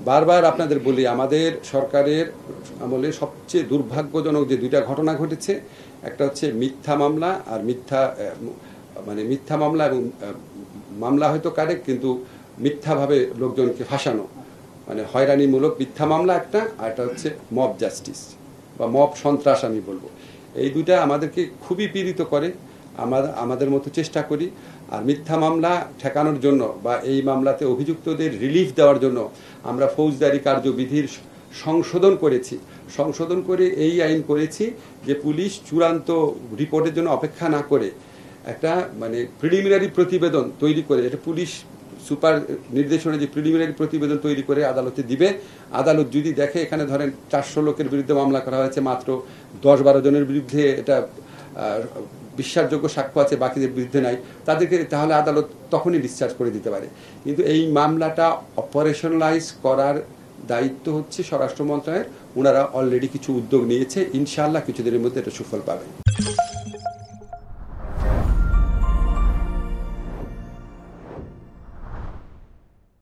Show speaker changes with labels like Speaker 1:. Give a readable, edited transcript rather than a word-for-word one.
Speaker 1: বারবার আপনাদের বলি, আমাদের সরকারের আমলে সবচেয়ে দুর্ভাগ্যজনক যে দুইটা ঘটনা ঘটেছে, একটা হচ্ছে মিথ্যা মামলা আর মিথ্যা মামলা এবং মামলা হয়তো কারেক্ট, কিন্তু মিথ্যাভাবে লোকজনকে ফাঁসানো, মানে হয়রানিমূলক মিথ্যা মামলা একটা, আর একটা হচ্ছে মব জাস্টিস বা মব সন্ত্রাস আমি বলবো। এই দুইটা আমাদেরকে খুবই পীড়িত করে। আমাদের মতো চেষ্টা করি। আর মিথ্যা মামলা ঠেকানোর জন্য বা এই মামলাতে অভিযুক্তদের রিলিফ দেওয়ার জন্য আমরা ফৌজদারি কার্যবিধির সংশোধন করে এই আইন করেছি যে পুলিশ চূড়ান্ত রিপোর্টের জন্য অপেক্ষা না করে একটা মানে প্রিলিমিনারি প্রতিবেদন তৈরি করে, এটা পুলিশ সুপার নির্দেশনা যে প্রিলিমিনারি প্রতিবেদন তৈরি করে আদালতে দিবে। আদালত যদি দেখে এখানে ধরেন 400 লোকের বিরুদ্ধে মামলা করা হয়েছে, মাত্র 10-12 জনের বিরুদ্ধে এটা বিশ্বাসযোগ্য সাক্ষ্য আছে, বাকিদের বিরুদ্ধে নাই, তাদেরকে তাহলে আদালত তখনই ডিসচার্জ করে দিতে পারে। কিন্তু এই মামলাটা অপারেশনালাইজ করার দায়িত্ব হচ্ছে স্বরাষ্ট্র মন্ত্রণালয়ের। ওনারা অলরেডি কিছু উদ্যোগ নিয়েছে, ইনশাআল্লাহ কিছুদিনের মধ্যে এটা সুফল পাবে।